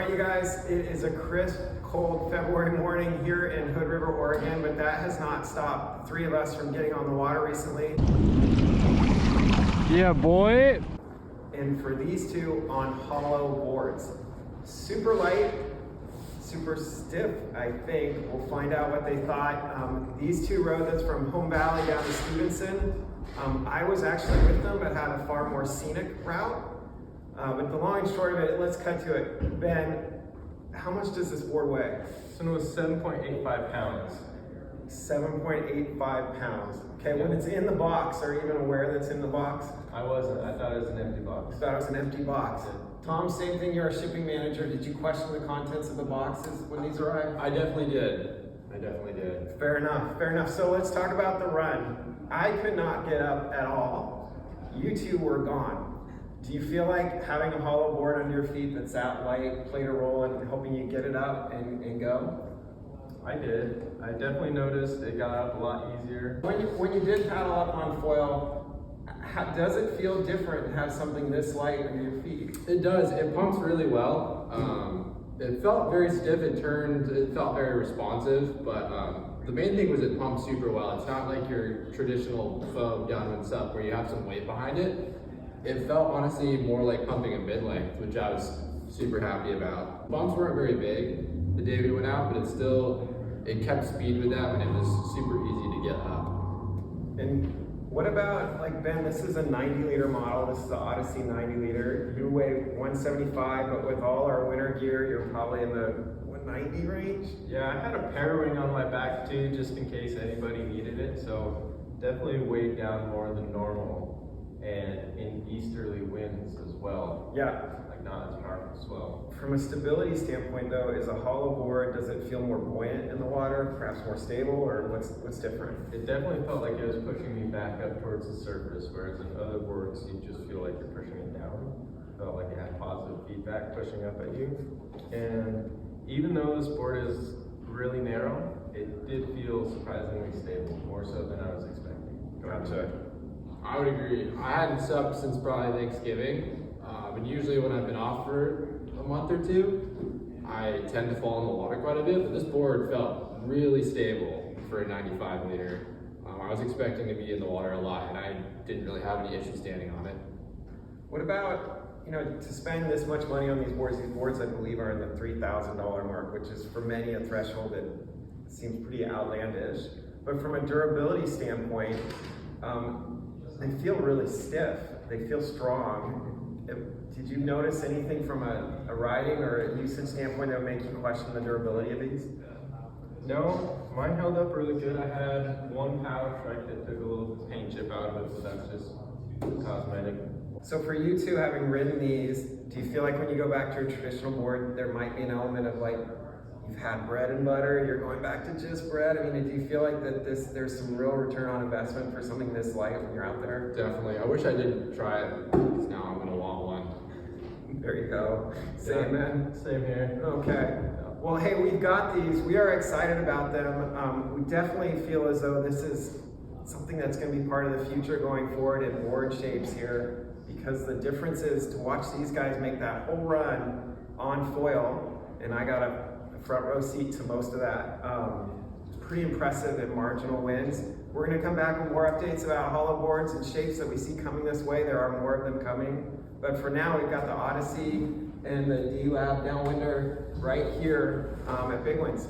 right, you guys, it is a crisp, cold February morning here in Hood River, Oregon, but that has not stopped three of us from getting on the water recently. Yeah, boy. And for these two on hollow boards. Super light, super stiff, I think. We'll find out what they thought. These two rode this from Home Valley down to Stevenson. I was actually with them, but had a far more scenic route. But the long and short of it, let's cut to it. Ben, how much does this board weigh? This one was 7.85 pounds. 7.85 pounds. Okay, when it's in the box, are you even aware that it's in the box? I wasn't. I thought it was an empty box. I thought it was an empty box. Tom, same thing, you're a shipping manager. Did you question the contents of the boxes when these arrived? I definitely did. Fair enough, fair enough. So let's talk about the run. I could not get up at all. You two were gone. Do you feel like having a hollow board under your feet that's that light played a role in helping you get it up and go? I did. I definitely noticed it got up a lot easier. When you did paddle up on foil, does it feel different to have something this light under your feet? It does. It pumps really well. It felt very stiff. It felt very responsive, but the main thing was it pumped super well. It's not like your traditional foam downwind sup where you have some weight behind it. It felt honestly more like pumping a mid-length, which I was super happy about. Bumps weren't very big the day we went out, but it kept speed with them and it was super easy to get up. And what about, like, Ben, this is a 90-liter model. This is the Odyssey 90-liter. You weigh 175, but with all our winter gear, you're probably in the 190 range? Yeah, I had a Parawing on my back too, just in case anybody needed it. So definitely weighed down more than normal. And in easterly winds as well. Yeah. Like not as powerful swell. From a stability standpoint though, is a hollow board, does it feel more buoyant in the water, perhaps more stable, or what's different? It definitely felt like it was pushing me back up towards the surface, whereas in other boards you just feel like you're pushing it down. Felt like it had positive feedback pushing up at you. And even though this board is really narrow, it did feel surprisingly stable, more so than I was expecting. Gotcha. I would agree. I hadn't supped since probably Thanksgiving. And usually when I've been off for a month or two, I tend to fall in the water quite a bit, but this board felt really stable for a 95 liter. I was expecting to be in the water a lot and I didn't really have any issue standing on it. What about, to spend this much money on these boards I believe are in the $3,000 mark, which is for many a threshold that seems pretty outlandish. But from a durability standpoint, they feel really stiff. They feel strong. Did you notice anything from a riding or a usage standpoint that would make you question the durability of these? No, mine held up really good. I had one pouch right that took a little paint chip out of it, so that's just cosmetic. So for you two, having ridden these, do you feel like when you go back to your traditional board, there might be an element of like, you've had bread and butter, you're going back to just bread? I mean, do you feel like that there's some real return on investment for something this light when you're out there? Definitely. I wish I didn't try it because now I'm gonna want one. There you go. Same, man. Same here. Okay. Well, hey, we've got these. We are excited about them. We definitely feel as though this is something that's going to be part of the future going forward in board shapes here, because the difference is to watch these guys make that whole run on foil, and I got a front row seat to most of that. It's pretty impressive in marginal winds. We're going to come back with more updates about hollow boards and shapes that we see coming this way. There are more of them coming. But for now, we've got the Odyssey and the D-Lab downwinder right here at Big Winds.